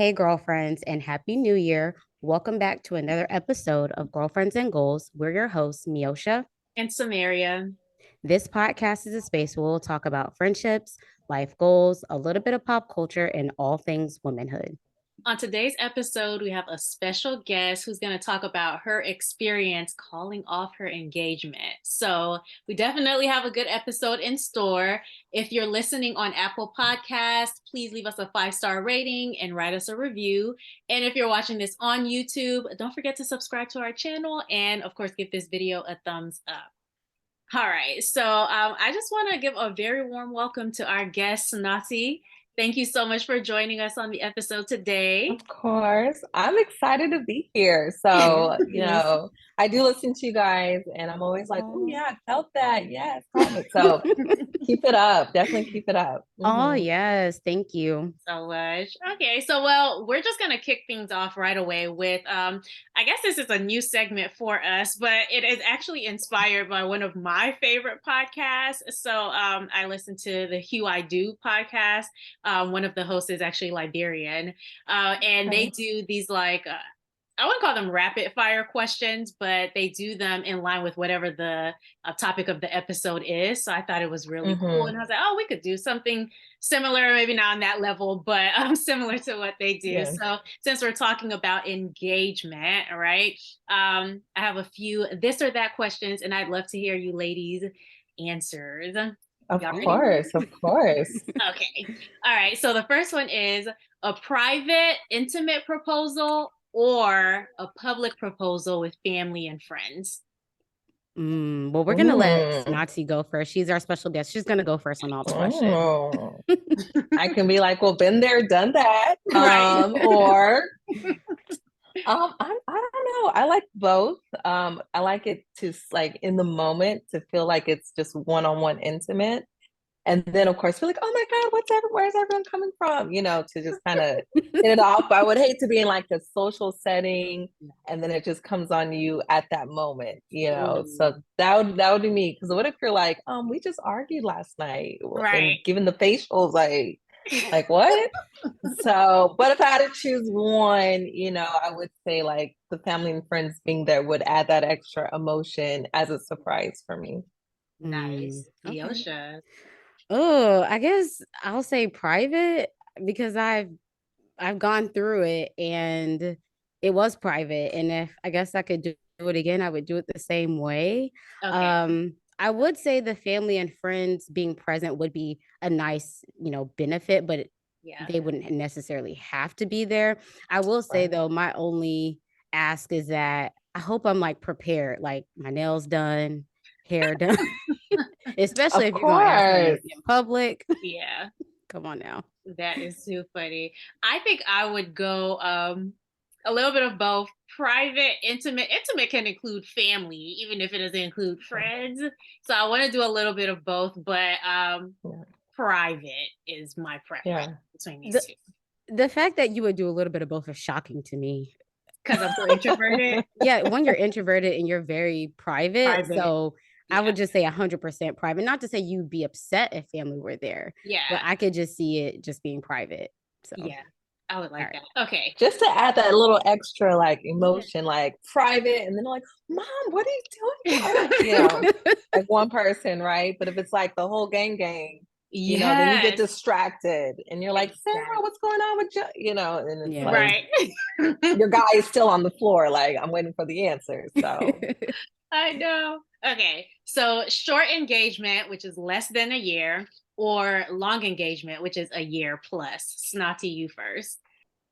Hey, girlfriends, and Happy New Year. Welcome back to another episode of Girlfriends and Goals. We're your hosts, Miosha. And Samaria. This podcast is a space where we'll talk about friendships, life goals, a little bit of pop culture, and all things womanhood. On today's episode, we have a special guest who's going to talk about her experience calling off her engagement. So, we definitely have a good episode in store. If you're listening on Apple Podcasts, please leave us a 5-star rating and write us a review. And if you're watching this on YouTube, don't forget to subscribe to our channel and, of course, give this video a thumbs up. All right, so I just want to give a very warm welcome to our guest, Snohti. Thank you so much for joining us on the episode today. Of course. I'm excited to be here. So, I do listen to you guys and I'm always like, oh yeah, I felt that. Yes, comment. So keep it up. Definitely keep it up. Oh, yes. Thank you. So much. Okay, so well, we're just gonna kick things off right away with I guess this is a new segment for us, but it is actually inspired by one of my favorite podcasts. So I listen to the Hugh I Do podcast. One of the hosts is actually Liberian. And they do these I wouldn't call them rapid fire questions, but they do them in line with whatever the topic of the episode is. So I thought it was really cool. And I was like, oh, we could do something similar, maybe not on that level, but similar to what they do. Yeah. So since we're talking about engagement, right, I have a few this or that questions, and I'd love to hear you ladies' answers. Of course. Okay. All right. So the first one is a private, intimate proposal or a public proposal with family and friends? Well, we're going to let Nazi go first. She's our special guest. She's going to go first on all the questions. I can be like, well, been there, done that. Right. Or I don't know. I like both. I like it to like in the moment to feel like it's just one-on-one intimate. And then, of course, feel like, oh my God, where's everyone coming from? To just kind of hit it off. I would hate to be in like a social setting and then it just comes on you at that moment, So that would be me. Because what if you're like, we just argued last night, right? And given the facials, like what? So, but if I had to choose one, I would say like the family and friends being there would add that extra emotion as a surprise for me. Nice. Yosha. Oh, I guess I'll say private because I've gone through it and it was private. And if I guess I could do it again, I would do it the same way. Okay. I would say the family and friends being present would be a nice, benefit, but they wouldn't necessarily have to be there. I will say though, my only ask is that I hope I'm like prepared, like my nails done, hair done. Especially if you're going to ask me in public. Yeah. Come on now. That is too funny. I think I would go a little bit of both. Private, intimate. Intimate can include family, even if it doesn't include friends. So I want to do a little bit of both, but private is my preference between these two. The fact that you would do a little bit of both is shocking to me. Because I'm so introverted? Yeah, when you're introverted and you're very private. So I would just say 100% private. Not to say you'd be upset if family were there. Yeah. But I could just see it just being private. So yeah, I would like that. Okay. Just to add that little extra like emotion, like private, and then like, Mom, what are you doing? Like one person, right? But if it's like the whole gang, then you get distracted and you're like, Sarah, what's going on with you? And it's like, right. Your guy is still on the floor. Like, I'm waiting for the answer. So I know. Okay. So short engagement, which is less than a year, or long engagement, which is a year plus. Snohti, you first.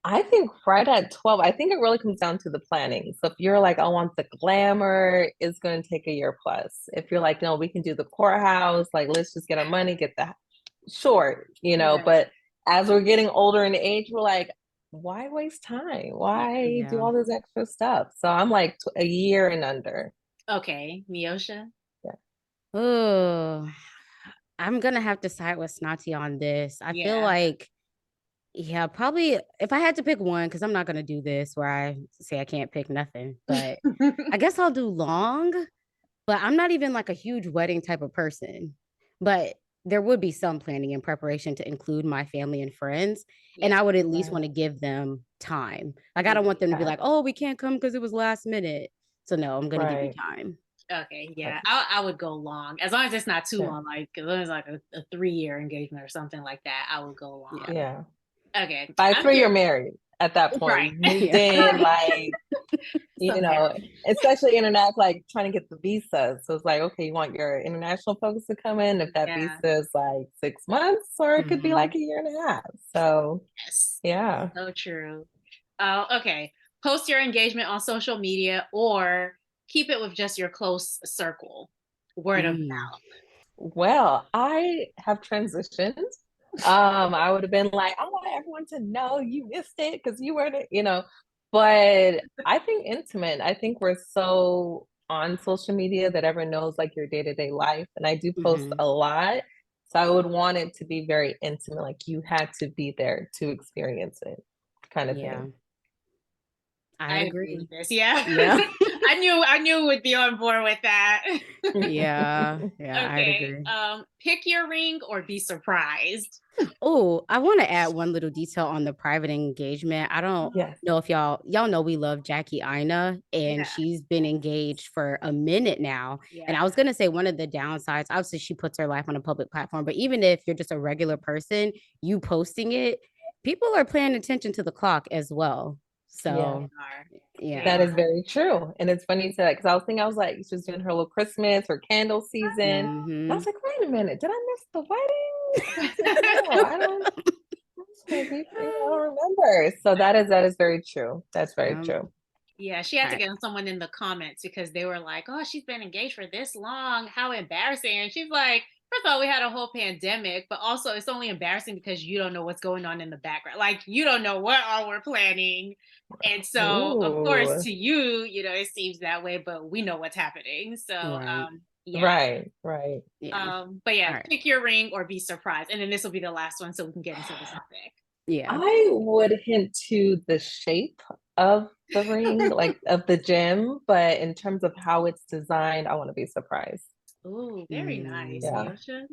I think right at 12, I think it really comes down to the planning. So if you're like, I want the glamour, it's going to take a year plus. If you're like, no, we can do the courthouse, like, let's just get our money, get the short, but as we're getting older in age, we're like, why waste time? Why do all this extra stuff? So I'm like a year and under. Okay. Miosha? Yeah. Oh, I'm going to have to side with Snohti on this. I feel like, probably if I had to pick one, because I'm not going to do this where I say I can't pick nothing, but I guess I'll do long, but I'm not even like a huge wedding type of person. But there would be some planning and preparation to include my family and friends. And Yeah. I would at least Right. want to give them time. Like, I Yeah. don't want them to be Yeah. like, oh, we can't come because it was last minute. So, no, I'm going to give you Right. time. Okay, Right. yeah, I would go long as long as it's not too Yeah. long. Like as long as like a 3 year engagement or something like that, I would go long. Yeah. Yeah. Okay, By I'm 3, here. you're married at that point. Right, You've moved Yeah. in, right. like, So you know, married. especially internet, like trying to get the visa. So it's like, okay, you want your international folks to come in. If that Yeah. visa is like 6 months, or it could be Mhm. like a year and a half. So Yes. yeah. So true. Okay. Post your engagement on social media or keep it with just your close circle. Word of Mm. mouth. Well, I have transitioned. I would have been like, I want everyone to know you missed it because you weren't, but I think intimate. I think we're so on social media that everyone knows like your day-to-day life. And I do post Mhm. a lot. So I would want it to be very intimate, like you had to be there to experience it, kind of Yeah. thing. I I agree with agree. this. Yeah. Yeah. I knew would be on board with that. Yeah. Yeah. I'd Okay. agree. Pick your ring or be surprised. Oh, I want to add one little detail on the private engagement. I don't Yes. know if y'all know we love Jackie Ina, and Yeah. she's been engaged for a minute now. And Yeah. I was gonna say one of the downsides, obviously she puts her life on a public platform, but even if you're just a regular person, you posting it, people are paying attention to the clock as well. Yeah. They So are. They That yeah. is are. very true. And it's funny to because I was thinking, I was like, she was doing her little Christmas, her candle season. And I was Hmm. like, wait a minute, did I miss the wedding? I was like, no, I don't remember. So that is very true. That's very Yeah. true. Yeah, she had All to right. get on someone in the comments because they were like, "Oh, she's been engaged for this long. How embarrassing!" And she's like, first of all, we had a whole pandemic, but also it's only embarrassing because you don't know what's going on in the background. Like you don't know what all we're planning, and so of course Ooh. to you, it seems that way, but we know what's happening. So Right. yeah. Right, right. Yeah. But All yeah, right. pick your ring or be surprised, and then this will be the last one, so we can get into the topic. Yeah. I would hint to the shape of the ring, like of the gem, but in terms of how it's designed, I want to be surprised. Oh, very nice, Mm. Yeah. Neosha.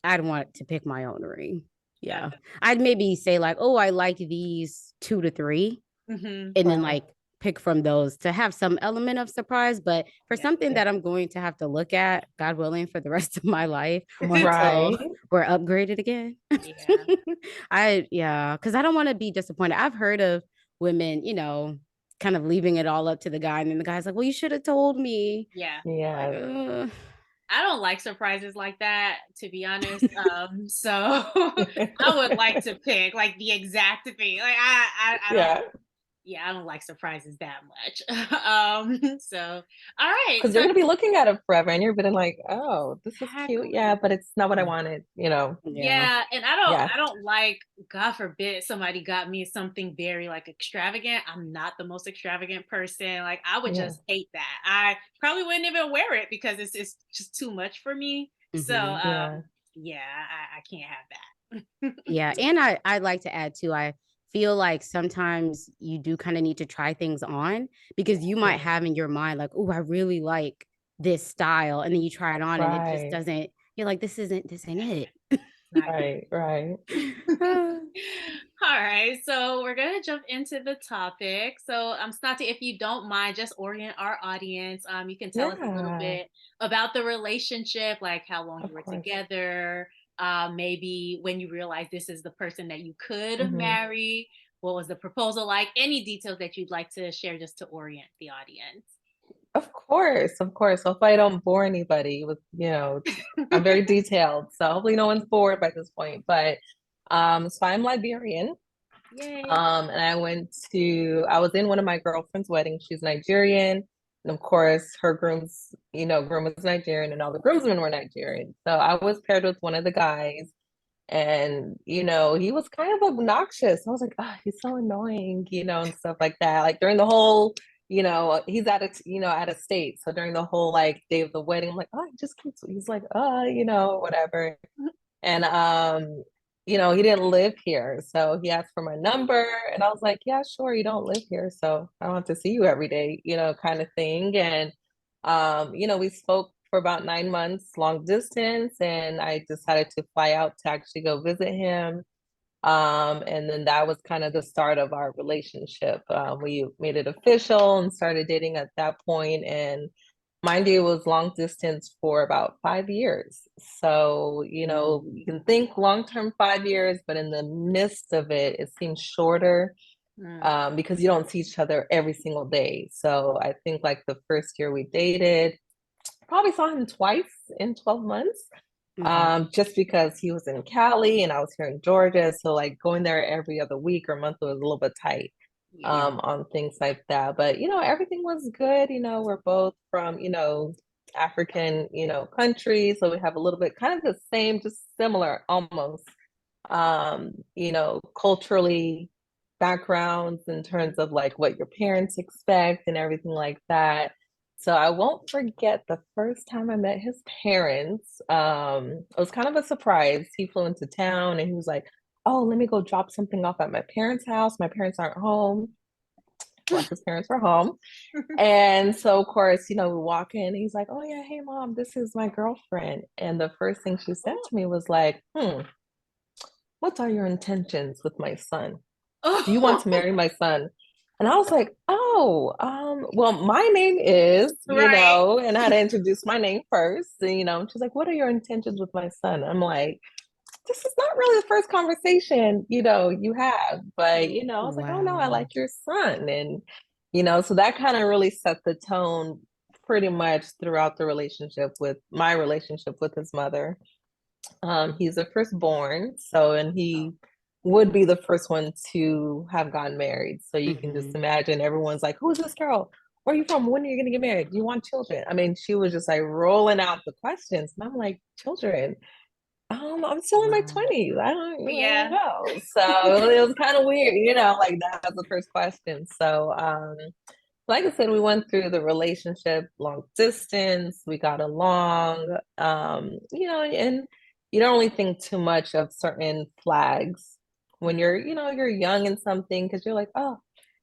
I'd want to pick my own ring. Yeah. Yeah. I'd maybe say like, oh, I like these 2 to 3, Hmm. and then Right. like pick from those to have some element of surprise. But for Yeah. something Yeah. that I'm going to have to look at, God willing, for the rest of my life until Right. we're upgraded again. Yeah. Yeah, because I don't want to be disappointed. I've heard of women, kind of leaving it all up to the guy, and then the guy's like, well, you should have told me. Yeah. Like, Yeah. I don't like surprises like that, to be honest. So I would like to pick like the exact thing. Like I don't. Yeah. Yeah, I don't like surprises that much. So all right. Because So you're gonna be looking at it forever and you're gonna like, oh, this is cute. Yeah, exactly. but it's not what I wanted. yeah. Yeah, and I don't Yeah. I don't like, God forbid somebody got me something very like extravagant. I'm not the most extravagant person. Like I would Yeah. just hate that. I probably wouldn't even wear it because it's just too much for me. So Hmm. Yeah. yeah, I can't have that. Yeah. And I'd like to add too, I feel like sometimes you do kind of need to try things on because you might Yeah. have in your mind, like, oh, I really like this style. And then you try it on and it just Right. doesn't, you're like, this ain't it. Not Right. Right. All right, so we're gonna jump into the topic. So, Snati, if you don't mind, just orient our audience. You can tell us a little Yeah. bit about the relationship, like how long you Of were course. together, maybe when you realized this is the person that you could Hmm. marry. What was the proposal like? Any details that you'd like to share just to orient the audience. Of course. Of course. Hopefully I don't bore anybody with, I'm very detailed. So hopefully no one's bored by this point. But so I'm Liberian. Yay. And I was in one of my girlfriend's weddings. She's Nigerian. And of course, her groom was Nigerian and all the groomsmen were Nigerian. So I was paired with one of the guys and, he was kind of obnoxious. I was like, oh, he's so annoying, and stuff like that. Like during the whole, he's out of state. So during the whole like day of the wedding, I'm like, oh, he just keeps, he's like, whatever. And he didn't live here. So he asked for my number and I was like, yeah, sure, you don't live here. So I don't have to see you every day, kind of thing. And we spoke for about 9 months, long distance, and I decided to fly out to actually go visit him. And then that was kind of the start of our relationship. We made it official and started dating at that point. And mind you, it was long distance for about 5 years. So, you can think long term 5 years, but in the midst of it, it seems shorter because you don't see each other every single day. So I think like the first year we dated, probably saw him twice in 12 months. Okay. Just because he was in Cali and I was here in Georgia. So like going there every other week or month was a little bit tight Yeah. on things like that. But everything was good. We're both from, African, countries. So we have a little bit kind of the same, just similar almost culturally backgrounds in terms of like what your parents expect and everything like that. So I won't forget the first time I met his parents. It was kind of a surprise. He flew into town and he was like, "Oh, let me go drop something off at my parents' house. My parents aren't home." Well, his parents were home. And so, of course, we walk in. He's like, "Oh, yeah, hey, mom, this is my girlfriend." And the first thing she said to me was like, "What are your intentions with my son? Do you want to marry my son?" And I was like, "Oh, well, my name is, Right. and I had to introduce my name first. And she's like, "What are your intentions with my son?" I'm like, "This is not really the first conversation, you have." But, I was like, "Oh no, I Wow. like your son." And, so that kind of really set the tone pretty much throughout the relationship with my relationship with his mother. He's the firstborn, and he would be the first one to have gotten married. So you can just Hmm. imagine everyone's like, "Who's this girl? Where are you from? When are you going to get married? Do you want children?" I mean, she was just like rolling out the questions. And I'm like, "Children? I'm still in my Wow. 20s. I don't Yeah. know." So it was kind of weird, like that was the first question. So, like I said, we went through the relationship long distance, we got along, and you don't really think too much of certain flags when you're young and something because you're like, "Oh,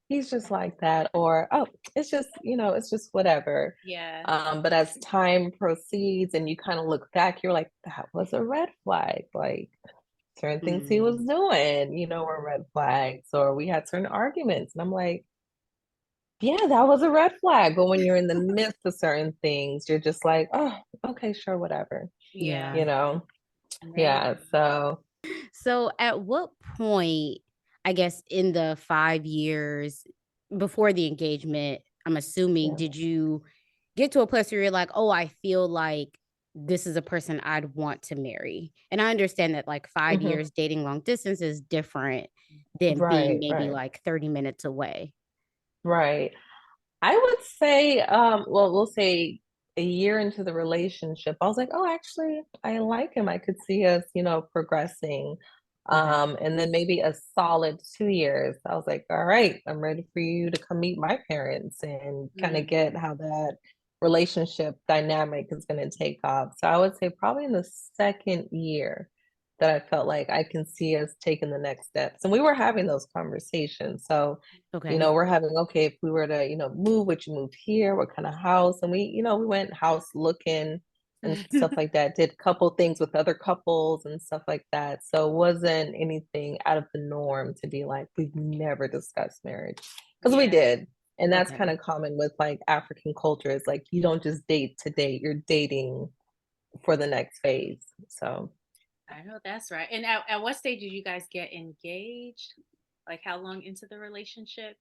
he's just like that," or, "Oh, it's just whatever." Yeah. But as time proceeds and you kind of look back, you're like, "That was a red flag." Like certain things he was Mm. doing, were red flags, or we had certain arguments. And I'm like, yeah, that was a red flag. But when you're in the midst of certain things, you're just like, "Oh, okay, sure, whatever." Yeah. Yeah. You know? Man. Yeah. So, So at what point, I guess in the 5 years before the engagement, I'm assuming, yeah. did you get to a place where you're like, oh, I feel like this is a person I'd want to marry? And I understand that like five hmm years dating long distance is different than being Right, maybe right, like 30 minutes away. right. I would say, well, we'll say a year into the relationship, I was like, "Oh, actually, I like him. I could see us, progressing." Okay. And then maybe a solid 2 years, I was like, "All right, I'm ready for you to come meet my parents and kind of Mm. get how that relationship dynamic is going to take off." So I would say probably in the second year that I felt like I can see us taking the next steps. And we were having those conversations. So Okay. we're having, okay, if we were to, move, would you move here? What kind of house? And we went house looking and stuff like that, did a couple things with other couples and stuff like that. So it wasn't anything out of the norm to be like, we've never discussed marriage. Because we Yeah. did. And that's kind Okay. of common with like African cultures. Like you don't just date to date, you're dating for the next phase. So I know that's right. And at what stage did you guys get engaged? Like how long into the relationship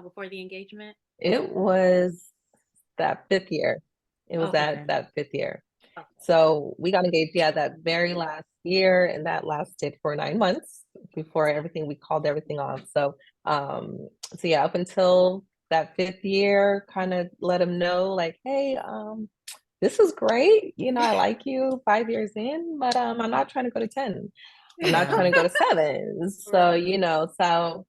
before the engagement? it was that fifth year. It was Okay. that Okay. that fifth year. Okay. So we got engaged, yeah, that very last year, and that lasted for 9 months before everything, we called everything off. So yeah, up until that fifth year, kind of let him know, like, "Hey, this is great. I like you 5 years in, but I'm not trying to go to 10. I'm not Yeah. trying to go to seven." So, Right. so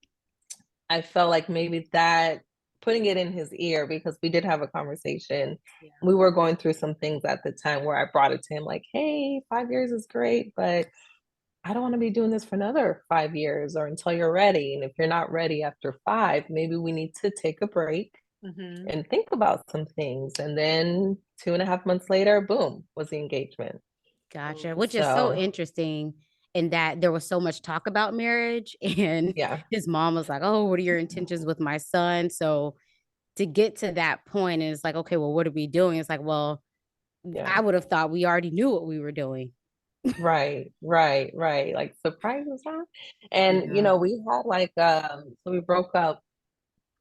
I felt like maybe that putting it in his ear because we did have a conversation. Yeah. We were going through some things at the time where I brought it to him like, "Hey, 5 years is great, but I don't want to be doing this for another 5 years or until you're ready. And if you're not ready after five, maybe we need to take a break Mm-hmm. and think about some things. And then 2.5 months later, boom, was the engagement. Gotcha. Which is so So interesting in that there was so much talk about marriage, and yeah, his mom was like, "Oh, what are your intentions with my son?" So to get to that point, and it's like, okay, well, what are we doing? It's like, well, yeah. I would have thought we already knew what we were doing. Right. Like surprises, huh? And Yeah. we had like so we broke up,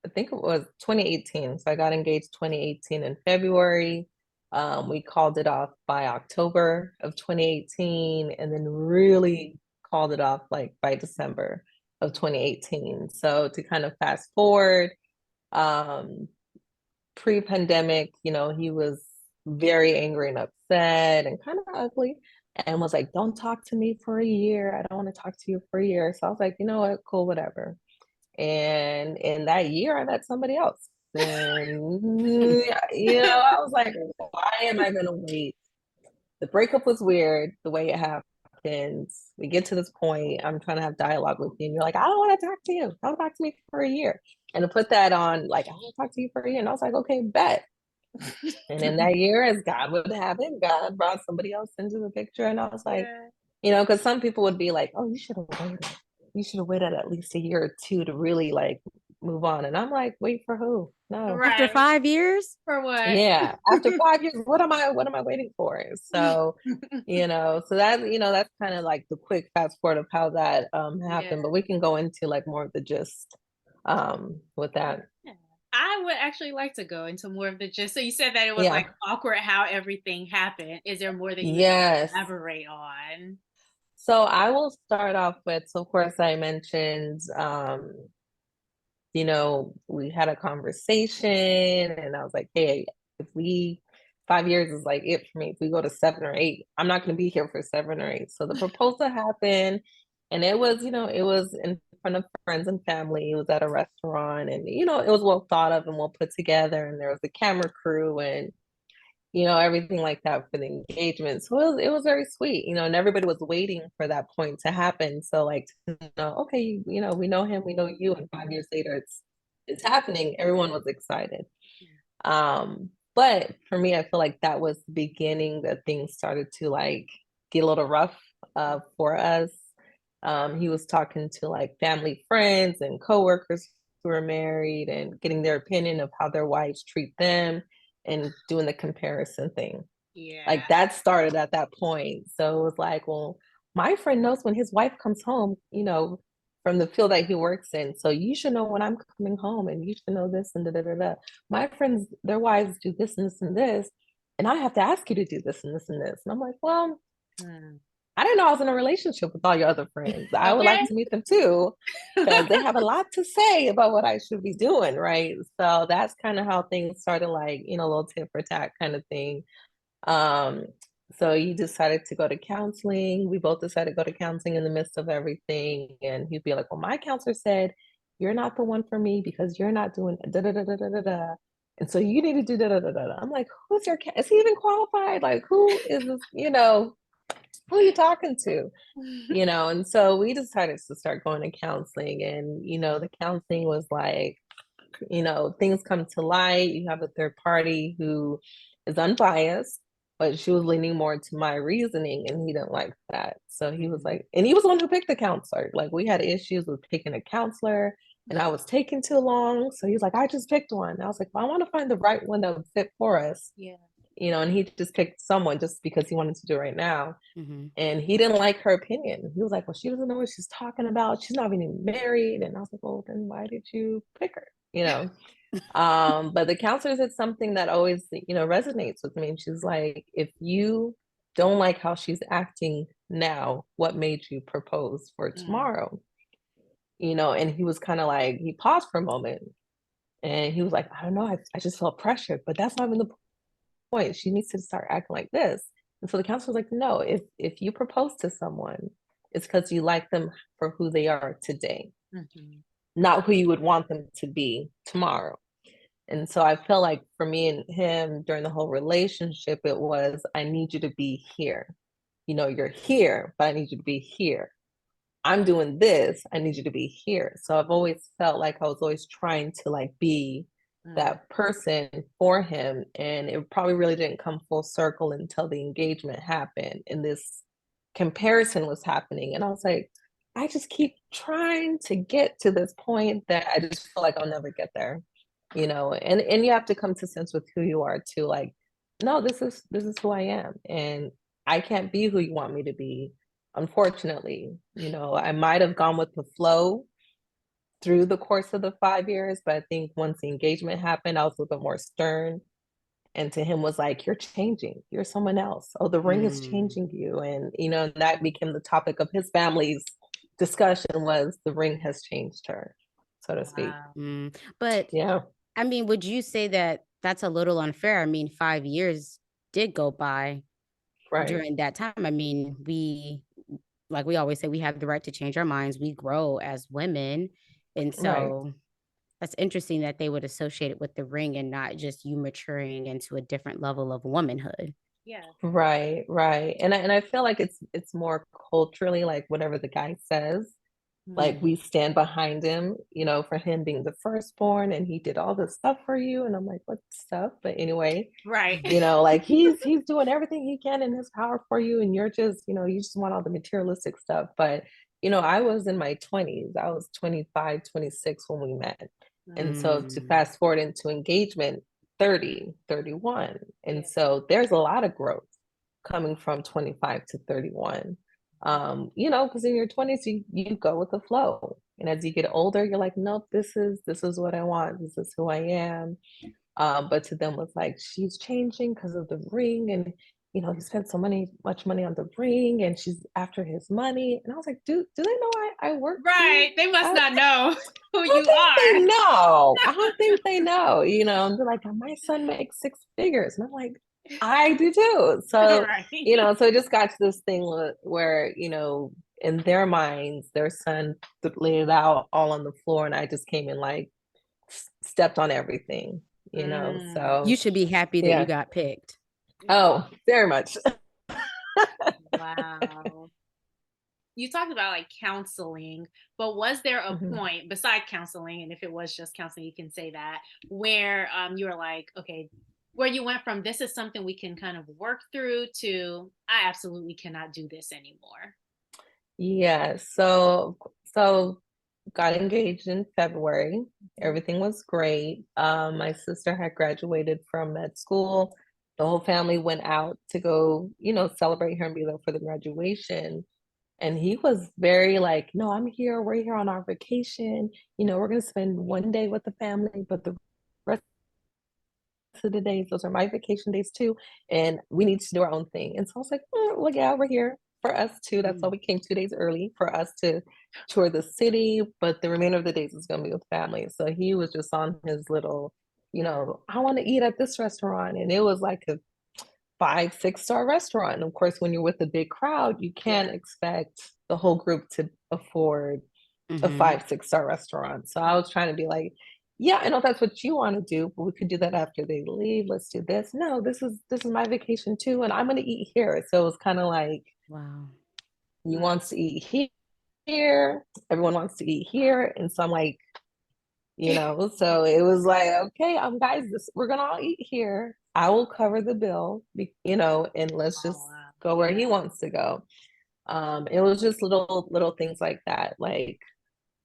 I think it was 2018. So I got engaged 2018 in February. We called it off by October of 2018, and then really called it off like by December of 2018. So to kind of fast forward, um, pre-pandemic, he was very angry and upset and kind of ugly and was like, don't talk to me for a year. I don't want to talk to you for a year. So I was like, you know what, cool, whatever. And in that year, I met somebody else. And, I was like, why am I going to wait? The breakup was weird the way it happened. We get to this point, I'm trying to have dialogue with you, and you're like, I don't want to talk to you. Don't talk to me for a year. And to put that on, like, I want to talk to you for a year. And I was like, okay, bet. And in that year, as God would have it, God brought somebody else into the picture. And I was like, Yeah. because some people would be like, oh, you should have waited. You should have waited at least a year or two to really like move on. And I'm like, wait for who? No. After Right. 5 years? For what? Yeah. After 5 years, what am I waiting for? So, so that's kind of like the quick fast forward of how that Yeah. happened. But we can go into like more of the gist with that. Yeah. I would actually like to go into more of the gist. So you said that it was like Yeah. awkward how everything happened. Is there more that you would Yes. elaborate on? So I will start off with, so of course I mentioned, we had a conversation and I was like, hey, if 5 years is like it for me. If we go to 7 or 8, I'm not going to be here for 7 or 8. So the proposal happened and it was in front of friends and family. It was at a restaurant and, it was well thought of and well put together. And there was a camera crew and everything like that for the engagement. So it was very sweet, and everybody was waiting for that point to happen. So like, okay, we know him, we know you, and 5 years later, it's happening. Everyone was excited. But for me, I feel like that was the beginning that things started to like get a little rough for us. He was talking to like family friends and coworkers who were married and getting their opinion of how their wives treat them and doing the comparison thing. Yeah. Like that started at that point. So it was like, well, my friend knows when his wife comes home, from the field that he works in. So you should know when I'm coming home and you should know this and da da da da. My friends, their wives do this and this and this. And I have to ask you to do this and this and this. And I'm like, well, Hmm. I didn't know I was in a relationship with all your other friends. I would Okay. like to meet them too, because they have a lot to say about what I should be doing, right? So that's kind of how things started, like, a little tit for tat kind of thing. Um, so he decided to go to counseling. We both decided to go to counseling in the midst of everything. And he'd be like, well, my counselor said, you're not the one for me because you're not doing da da da da da da da. And so you need to do da da da da. I'm like, who's your, is he even qualified? Like, who is this, who are you talking to? And so we decided to start going to counseling. And, the counseling was like, things come to light. You have a third party who is unbiased, but she was leaning more to my reasoning, and he didn't like that. So he was like, and he was the one who picked the counselor. Like we had issues with picking a counselor, and I was taking too long. So he was like, I just picked one. And I was like, well, I want to find the right one that would fit for us. Yeah. And he just picked someone just because he wanted to do it right now. Mm-hmm. And he didn't like her opinion. He was like, well, she doesn't know what she's talking about. She's not even married. And I was like, well, then why did you pick her? But the counselor said something that always, resonates with me. And she's like, if you don't like how she's acting now, what made you propose for Mm. tomorrow? And he was kind of like, he paused for a moment and he was like, I don't know, I just felt pressured, but that's not even the point. She needs to start acting like this. And so the counselor was like, no, if you propose to someone, it's because you like them for who they are today, Mhm. not who you would want them to be tomorrow. And so I felt like for me and him during the whole relationship, it was, I need you to be here. You're here, but I need you to be here. I'm doing this. I need you to be here. So I've always felt like I was always trying to like be that person for him. And it probably really didn't come full circle until the engagement happened and this comparison was happening. And I was like, I just keep trying to get to this point that I just feel like I'll never get there, you know. And you have to come to sense with who you are too. Like, no, this is who I am, and I can't be who you want me to be. Unfortunately, you know, I might have gone with the flow through the course of the 5 years, but I think once the engagement happened, I was a little bit more stern. And to him was like, you're changing. You're someone else. Oh, the ring is changing you. And, you know, that became the topic of his family's discussion was the ring has changed her, so to speak. Wow. But Yeah. I mean, would you say that that's a little unfair? I mean, 5 years did go by Right. during that time. I mean, like we always say, we have the right to change our minds. We grow as women. And Right. so that's interesting that they would associate it with the ring and not just you maturing into a different level of womanhood. Yeah. Right. Right. And I feel like it's more culturally like whatever the guy says, like we stand behind him, you know, for him being the firstborn and he did all this stuff for you. And I'm like, what stuff? But anyway, Right. you know, like he's doing everything he can in his power for you. And you're just, you know, you just want all the materialistic stuff. But, you know, I was in my 20s. I was 25, 26 when we met. And so to fast forward into engagement, 30, 31. And so there's a lot of growth coming from 25 to 31. You know, because in your 20s you go with the flow, and as you get older you're like, nope, this is what I want, this is who I am. But to them was like, she's changing because of the ring, and you know, he spent much money on the ring, and she's after his money. And I was like, do they know I work here? Right. They must I not know who don't you think they are. know. I don't think they know, you know. And they're like, my son makes 6 figures. And I'm like, I do too. So, Right. you know, so it just got to this thing where, you know, in their minds, their son laid it out all on the floor. And I just came in like, stepped on everything, you know. You So, should be happy that you yeah. got picked. Oh, very much. Wow. You talked about like counseling, but was there a Mhm. point beside counseling, and if it was just counseling, you can say that, where you were like, okay, where you went from this is something we can kind of work through to I absolutely cannot do this anymore. Yeah. So got engaged in February. Everything was great. My sister had graduated from med school. The whole family went out to go, you know, celebrate her and be there for the graduation. And he was very like, no, I'm here. We're here on our vacation. You know, we're going to spend one day with the family, but the rest of the days, those are my vacation days too. And we need to do our own thing. And so I was like, well, yeah, we're here for us too. That's why we came 2 days early for us to tour the city. But the remainder of the days is going to be with family. So he was just on his little, you know, I want to eat at this restaurant. And it was like a 5, 6 star restaurant. And of course, when you're with a big crowd, you can't expect the whole group to afford a 5, 6 star restaurant. So I was trying to be like, yeah, I know that's what you want to do, but we could do that after they leave. Let's do this. No, this is my vacation too, and I'm gonna eat here. So it was kind of like, Wow. he wants to eat here, everyone wants to eat here, and so I'm like, you know, so it was like, okay, guys, we're gonna all eat here. I will cover the bill, you know, and let's Oh, just wow. go where he wants to go. It was just little things like that, like,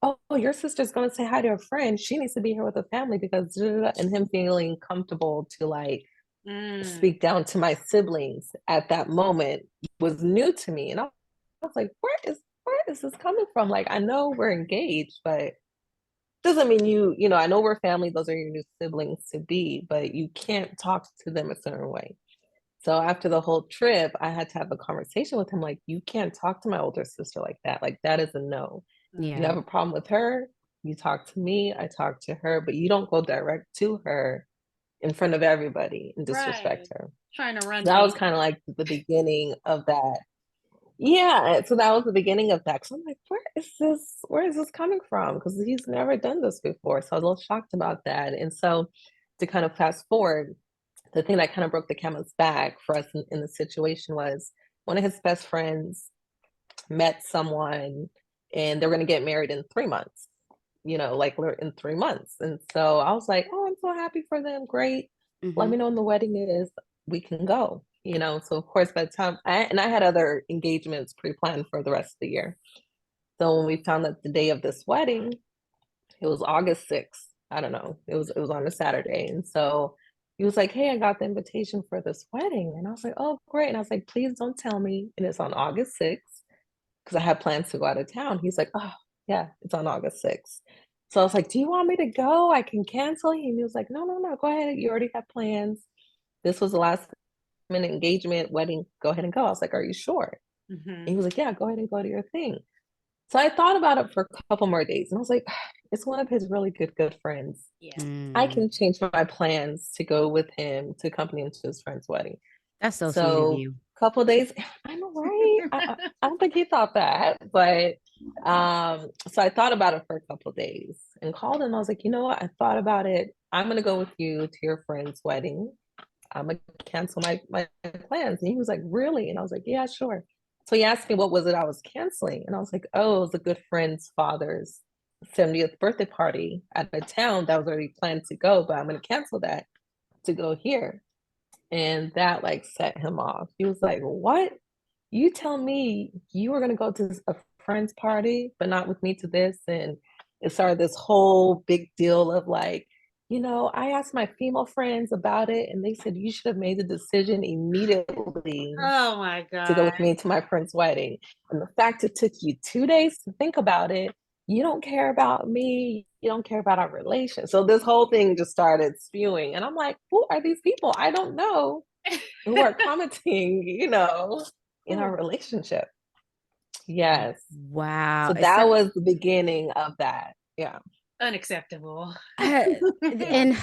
oh, your sister's going to say hi to a friend. She needs to be here with the family because, and him feeling comfortable to like speak down to my siblings at that moment was new to me. And I was like, where is this coming from? Like, I know we're engaged, but doesn't mean you know, I know we're family. Those are your new siblings to be, but you can't talk to them a certain way. So after the whole trip, I had to have a conversation with him. Like, you can't talk to my older sister like that. Like, that is a no. You Yeah. have a problem with her, you talk to me, I talk to her, but you don't go direct to her in front of everybody and disrespect Right. her. Trying to run So that was things. kind of like the beginning of that. Yeah, so that was the beginning of that. So I'm like, where is this coming from? Because he's never done this before. So I was a little shocked about that. And so to kind of fast forward, the thing that kind of broke the camel's back for us in the situation was one of his best friends met someone and they're going to get married in 3 months. like in 3 months. And so I was like, oh, I'm so happy for them. Great. Let Mm-hmm. me know when the wedding is. We can go. So of course, by the time I had other engagements pre-planned for the rest of the year. So when we found out the day of this wedding, it was August 6th. I don't know. It was on a Saturday. And so he was like, hey, I got the invitation for this wedding. And I was like, oh, great. And I was like, please don't tell me. And it's on August 6th because I had plans to go out of town. He's like, oh, yeah, it's on August 6th. So I was like, do you want me to go? I can cancel. And he was like, no, no, no, go ahead. You already have plans. This was the last minute engagement, wedding. Go ahead and go. I was like, are you sure? Mm-hmm. And he was like, yeah, go ahead and go to your thing. So I thought about it for a couple more days and I was like, it's one of his really good friends. Yeah. I Mm. can change my plans to go with him to accompany him to his friend's wedding. That's so sweet of So you. a couple days, I know, right? I don't think he thought that, but so I thought about it for a couple days and called him. I was like, you know what? I thought about it. I'm gonna go with you to your friend's wedding. I'm gonna cancel my plans. And he was like, really? And I was like, yeah, sure. So he asked me what was it I was canceling. And I was like, oh, it was a good friend's father's 70th birthday party at a town that was already planned to go, but I'm gonna cancel that to go here. And that like set him off. He was like, what? You tell me you were gonna go to a friend's party, but not with me to this. And it started this whole big deal of like, I asked my female friends about it, and they said you should have made the decision immediately Oh my to go God. with me to my friend's wedding. And the fact it took you 2 days to think about it, you don't care about me, you don't care about our relation. So this whole thing just started spewing. And I'm like, who are these people I don't know who are commenting, in our relationship? Yes. Wow. So that was the beginning of that. Yeah. Unacceptable. I, Yeah. and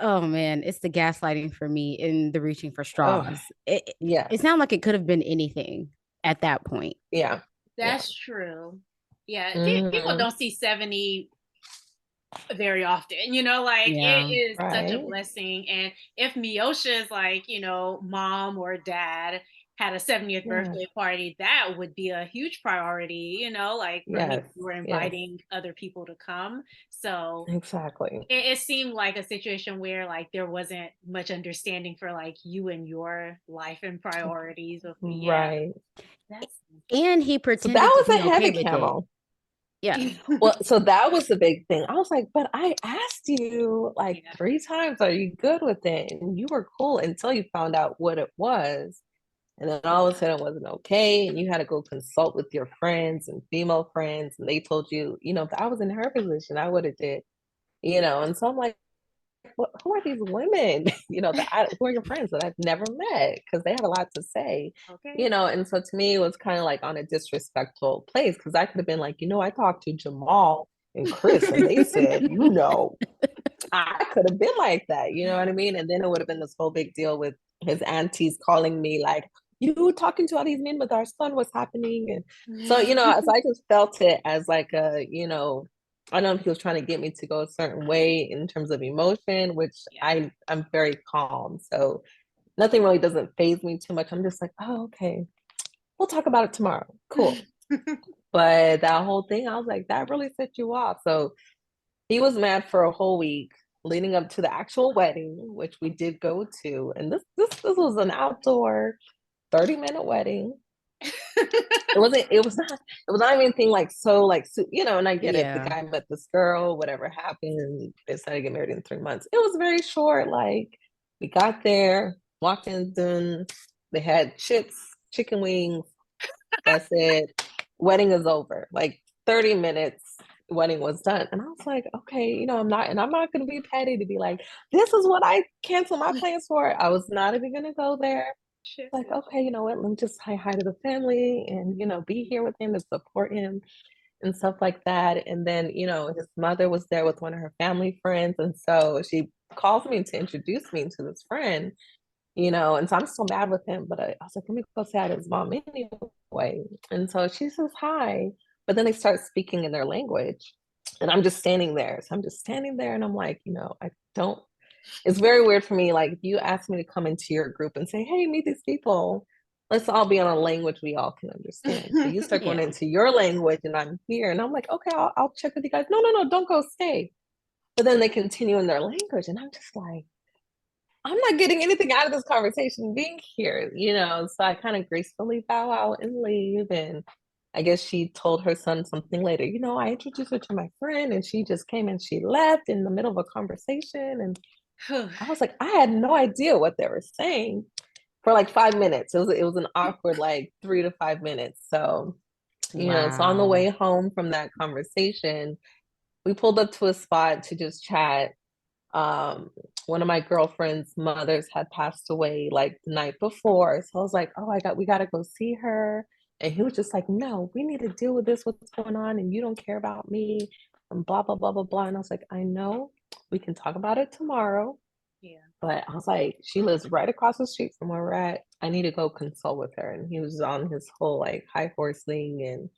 oh man, it's the gaslighting for me in the reaching for Oh, straws. It yes. sounded like it could have been anything at that point. Yeah. Yeah. That's true. Yeah, people Mhm. don't see 70 very often, like it Yeah. is such a Right. blessing. And if Miosha's like, mom or dad had a 70th Yeah. birthday party, that would be a huge priority, like for me, Yes. we were Yes. inviting other people to come. So Exactly. it seemed like a situation where like there wasn't much understanding for like you and your life and priorities. But yeah, Right. that's And he So that pretended to was be a okay heavy with it. camel. Yeah. Well, so that was the big thing. I was like, but I asked you like yeah. 3 times, are you good with it? And you were cool until you found out what it was. And then all of a sudden it wasn't okay. And you had to go consult with your friends and female friends. And they told you, if I was in her position, I would have did. And so I'm like, who are these women? Who are your friends that I've never met? Because they have a lot to say. Okay. And so to me, it was kind of like on a disrespectful place because I could have been like, I talked to Jamal and Chris, and they said, I could have been like that. You know what I mean? And then it would have been this whole big deal with his aunties calling me like, you talking to all these men with our son, what's happening? And so, so I just felt it as like I don't know if he was trying to get me to go a certain way in terms of emotion, which Yeah. I'm very calm. So nothing really doesn't phase me too much. I'm just like, oh, okay, we'll talk about it tomorrow. Cool. But that whole thing, I was like, that really set you off. So he was mad for a whole week leading up to the actual wedding, which we did go to. And this was an outdoor 30-minute wedding. It was not even anything like so like and I get it. The Yeah. guy met this girl, whatever happened, they decided to get married in 3 months. It was very short. Like we got there, walked in, done, they had chips, chicken wings, that's it. Wedding is over. Like 30 minutes, wedding was done. And I was like, okay, I'm not gonna be petty to be like, this is what I cancel my plans for. I was not even gonna go there. Shit. Like, okay, you know what? Let me just say hi to the family and be here with him and support him and stuff like that. And then, his mother was there with one of her family friends. And so she calls me to introduce me to this friend, and so I'm still mad with him, but I was like, let me go say hi to his mom anyway. And so she says hi, but then they start speaking in their language. And I'm just standing there. So I'm just standing there and I'm like, I don't, it's very weird for me. Like, if you ask me to come into your group and say, hey, meet these people, let's all be on a language we all can understand. So you start going Yeah. into your language and I'm here and I'm like, okay, I'll check with you guys. No, no, no, don't go, stay. But then they continue in their language and I'm just like, I'm not getting anything out of this conversation being here, you know? So I kind of gracefully bow out and leave. And I guess she told her son something later, you know, I introduced her to my friend and she just came and she left in the middle of a conversation. And I was like, I had no idea what they were saying for like 5 minutes. It was an awkward like 3 to 5 minutes. So, you know, so on the Wow. way home from that conversation, we pulled up to a spot to just chat. um One of my girlfriend's mothers had passed away like the night before, so I was like, oh, we got to go see her. And he was just like, no, we need to deal with this, what's going on, and you don't care about me, and blah blah blah blah blah. And I was like, I know, we can talk about it tomorrow, Yeah. but I was like, she lives right across the street from where we're at. I need to go consult with her. And he was on his whole like high horse thing, and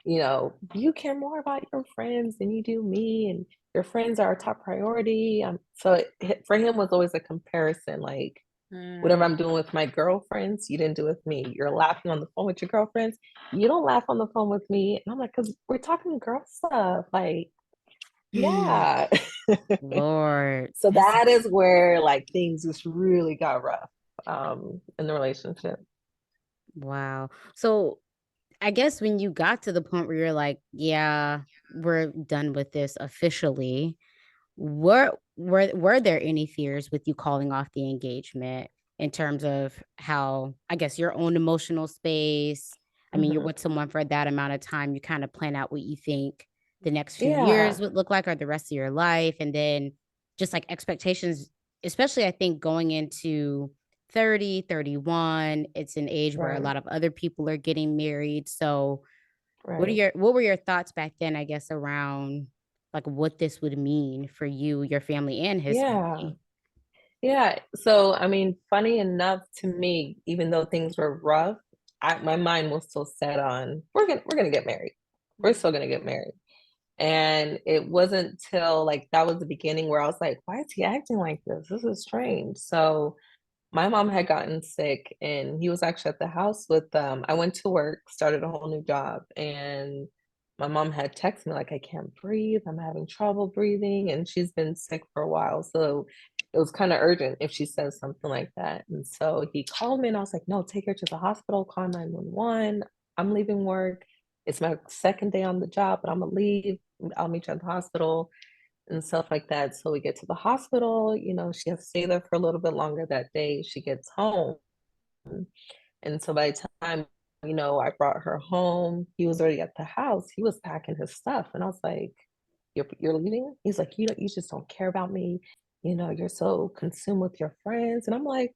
you know, you care more about your friends than you do me, and your friends are our top priority. So for him was always a comparison, like whatever Mm. I'm doing with my girlfriends, you didn't do with me. You're laughing on the phone with your girlfriends, you don't laugh on the phone with me. And I'm like, because we're talking girl stuff, like, yeah. Lord, So that's that is where like things just really got rough in the relationship. wow. So I guess when you got to the point where you're like, yeah, we're done with this officially, were there any fears with you calling off the engagement in terms of how, I guess, your own emotional space? I mean, you're Hmm. with someone for that amount of time, you kind of plan out what you think the next few years Yeah, would look like or the rest of your life. And then just like expectations, especially I think going into 30, 31, it's an age where a right, lot of other people are getting married. So right. what were your thoughts back then, I guess, around like what this would mean for you, your family, and his Yeah. family? Yeah. So, I mean, funny enough to me, even though things were rough, my mind was still set on we're gonna get married. We're Mm. still gonna get married. And it wasn't till like that was the beginning where I was like, why is he acting like this? This is strange. So my mom had gotten sick and he was actually at the house with I went to work, started a whole new job, and my mom had texted me like, I can't breathe, I'm having trouble breathing, and she's been sick for a while, so it was kind of urgent if she says something like that. And so he called me and I was like, no, take her to the hospital, call 911. I'm leaving work, it's my second day on the job, but I'm gonna leave, I'll meet you at the hospital and stuff like that. So we get to the hospital, you know, she has to stay there for a little bit longer that day. She gets home. And so by the time, you know, I brought her home, he was already at the house. He was packing his stuff. And I was like, you're leaving? He's like, you just don't care about me. You know, you're so consumed with your friends. And I'm like,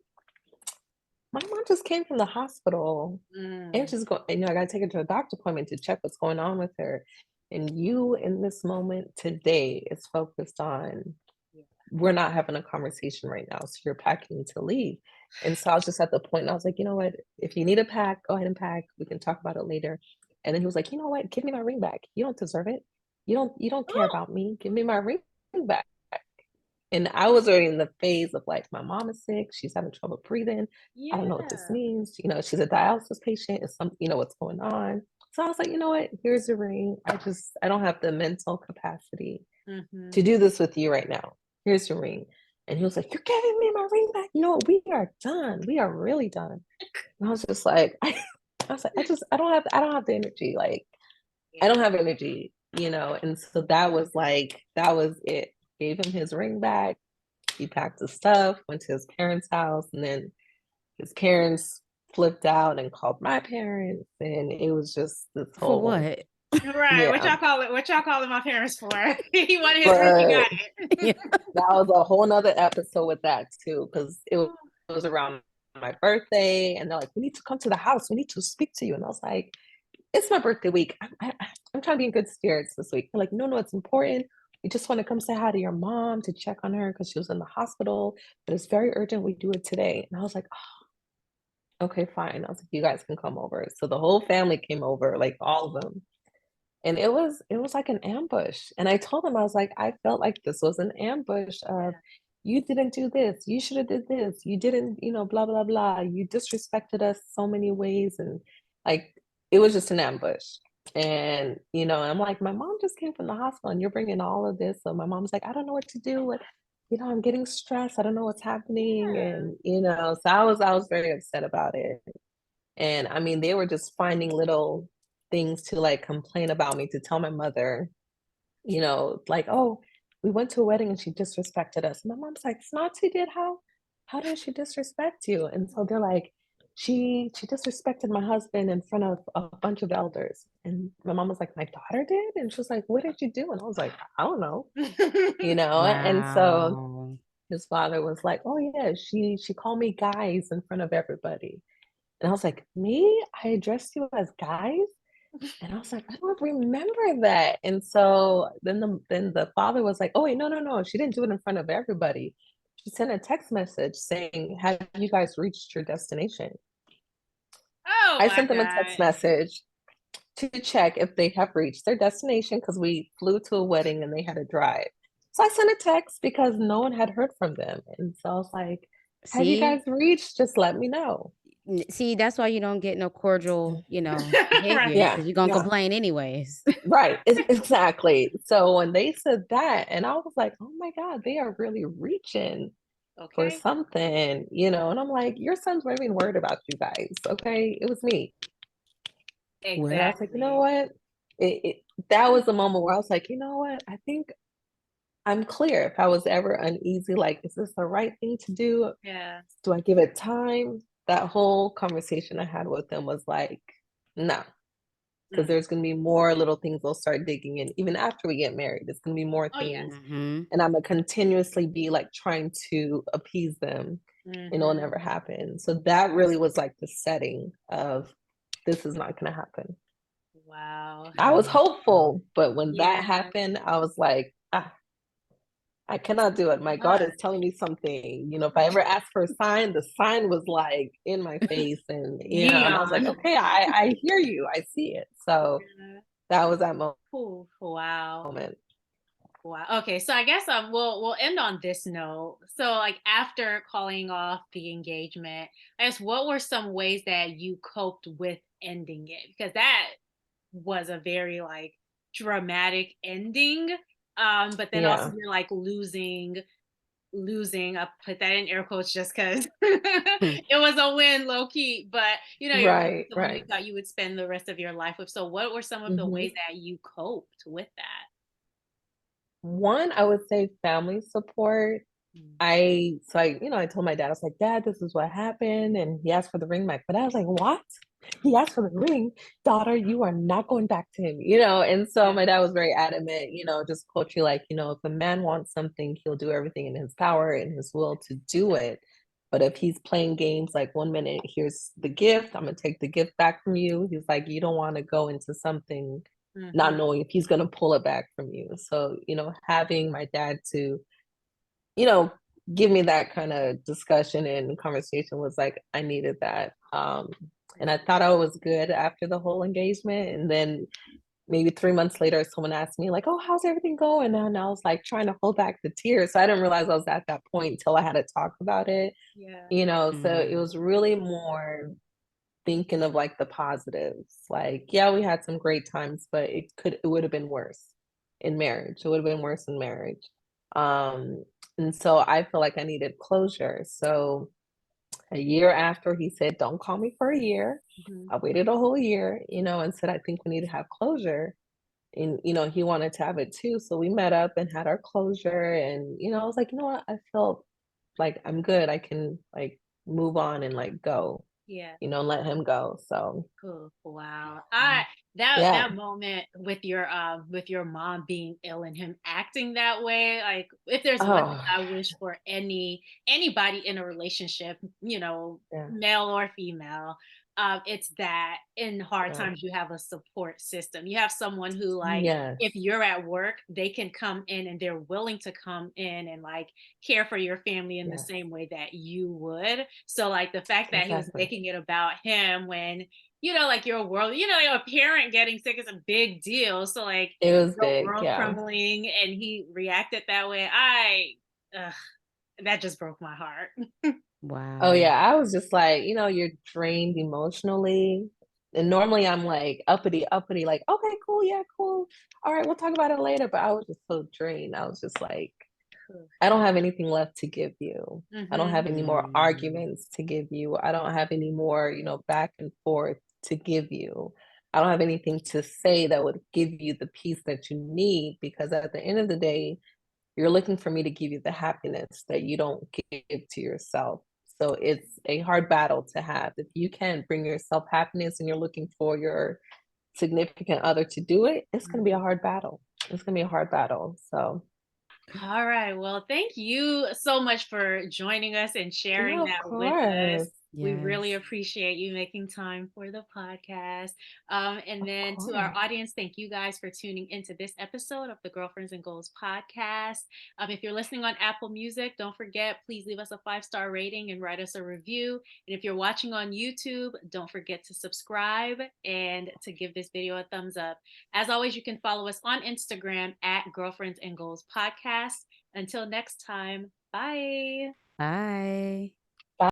my mom just came from the hospital and Mm. she's going, you know, I gotta take her to a doctor appointment to check what's going on with her. And you in this moment today is focused on Yeah. we're not having a conversation right now. So you're packing to leave. And so I was just at the point and I was like, you know what? If you need a pack, go ahead and pack. We can talk about it later. And then he was like, you know what? Give me my ring back. You don't deserve it. You don't care Oh, about me. Give me my ring back. And I was already in the phase of like, my mom is sick. She's having trouble breathing. I don't know what this yeah. means. You know, she's a dialysis patient. It's some, you know, what's going on. So I was like, you know what? Here's the ring. I don't have the mental capacity Mm-hmm. to do this with you right now. Here's your ring. And he was like, you're giving me my ring back? You know what? We are done. We are really done. And I was just like, I was like, I don't have the energy. Like, I Yeah. don't have energy, you know? And so that was it. Gave him his ring back. He packed his stuff, went to his parents' house, and then his parents flipped out and called my parents. And it was just this For whole, what? Right. What yeah. y'all call it? What y'all calling my parents for? He wanted his ring. He got But it. Yeah. that was a whole nother episode with that too, because it was around my birthday, and they're like, "We need to come to the house. We need to speak to you." And I was like, "It's my birthday week. I'm trying to be in good spirits this week." They're like, "No, no, it's important. We just want to come say hi to your mom to check on her because she was in the hospital, but it's very urgent. We do it today." And I was like, oh, "Okay, fine." I was like, "You guys can come over." So the whole family came over, like all of them, and it was like an ambush. And I told them, I was like, I felt like this was an ambush of Yeah. you didn't do this. You should have did this. You didn't, blah, blah, blah. You disrespected us so many ways. And like, it was just an ambush. And, I'm like, my mom just came from the hospital and you're bringing all of this. So my mom's like, I don't know what to do. I'm getting stressed. I don't know what's happening. Yeah. And, so I was very upset about it. And I mean, they were just finding little things to like complain about me, to tell my mother, like, oh, we went to a wedding and she disrespected us. And my mom's like, Snohti did how did she disrespect you? And so they're like, she disrespected my husband in front of a bunch of elders. And my mom was like, my daughter did? And she was like, what did you do? And I was like, I don't know, And so Wow. his father was like, oh yeah, she called me guys in front of everybody. And I was like, me? I addressed you as guys? And I was like, I don't remember that. And so then the father was like, oh wait, no. She didn't do it in front of everybody. She sent a text message saying, have you guys reached your destination? Oh I my sent them a text God. message to check if they have reached their destination because we flew to a wedding and they had to drive. So I sent a text because no one had heard from them. And so I was like, have you guys See, reached? Just let me know. see, that's why you don't get no cordial, behavior Right. Yeah. because you're gonna complain anyways. Right, exactly. So when they said that, and I was like, oh my God, they are really reaching for Okay. something, and I'm like, your sons weren't even worried about you guys. Okay. It was me. And I was like, you know Exactly. what? That was the moment where I was like, you know what? I think I'm clear. If I was ever uneasy, like, is this the right thing to do? Yeah. Do I give it time? That whole conversation I had with them was like, no, because Mm. there's going to be more little things they'll start digging in even after we get married. There's going to be more Oh yeah. things, Hmm. and I'm going to continuously be like trying to appease them, and it'll Hmm. never happen. So that really was like the setting of, this is not going to happen. Wow. I was hopeful, but when that Yeah. happened, I was like, I cannot do it. My God But is telling me something. If I ever asked for a sign, the sign was like in my face, and and I was like, neon. okay, I hear you, I see it. So Yeah. that was that Ooh, wow. moment. Wow. Okay, so I guess we'll end on this note. So like after calling off the engagement, I guess what were some ways that you coped with ending it? Because that was a very like dramatic ending. But then also Yeah, you're like losing. I put that in air quotes just because it was a win, low key. But you're losing right, someone you right. thought you would spend the rest of your life with. So what were some of the Hmm. ways that you coped with that? One, I would say family support. Mm. I told my dad, I was like, Dad, this is what happened. And he asked for the ring back. But I was like, what? He asked for the ring. Daughter, you are not going back to him, And so Yeah. my dad was very adamant, just culturally, like, if a man wants something, he'll do everything in his power and his will to do it. But if he's playing games, like 1 minute, here's the gift, I'm gonna take the gift back from you. He's like, you don't want to go into something not Mhm. knowing if he's gonna pull it back from you. So, having my dad to you know, give me that kind of discussion and conversation was like, I needed that. And I thought I was good after the whole engagement. And then maybe 3 months later, someone asked me, like, oh, how's everything going? And I was like trying to hold back the tears. So I didn't realize I was at that point until I had to talk about it, Yeah. So it was really more thinking of like the positives. Like, yeah, we had some great times, but it would have been worse in marriage. It would have been worse in marriage. Um, and so I feel like I needed closure. So a year after he said, don't call me for a year, Mhm. I waited a whole year, and said, I think we need to have closure. And, he wanted to have it too. So we met up and had our closure. And, I was like, you know what? I felt like I'm good. I can like move on and like go, Yeah. let him go. So Cool. Wow. I yeah. that moment with your mom being ill and him acting that way, like if there's one thing Oh, I wish for anybody in a relationship, yeah. male or female, it's that in hard Yeah. times you have a support system. You have someone who like Yes. if you're at work, they can come in and they're willing to come in and like care for your family in the Yes. same way that you would. So like the fact that he was Exactly. making it about him when like your world, your parent getting sick is a big deal. So like It was your big. world Yeah. crumbling and he reacted that way. Ugh, that just broke my heart. Oh Wow. yeah, I was just like, you're drained emotionally. And normally I'm like uppity, like, okay, cool, yeah, cool. All right, we'll talk about it later. But I was just so drained. I was just like, I don't have anything left to give you. I don't Mm-hmm. have any more Mm. arguments to give you. I don't have any more, back and forth to give you. I don't have anything to say that would give you the peace that you need, because at the end of the day, you're looking for me to give you the happiness that you don't give to yourself. So it's a hard battle to have. If you can't bring yourself happiness and you're looking for your significant other to do it, it's going to be a hard battle. It's going to be a hard battle. So, All right. Well, thank you so much for joining us and sharing no, of that with us. course. We really Yes. appreciate you making time for the podcast. And Of then to our course. audience, thank you guys for tuning into this episode of the Girlfriends and Goals podcast. If you're listening on Apple Music, don't forget, please leave us a 5-star rating and write us a review. And if you're watching on YouTube, don't forget to subscribe and to give this video a thumbs up. As always, you can follow us on Instagram at Girlfriends and Goals Podcast. Until next time, bye. Bye.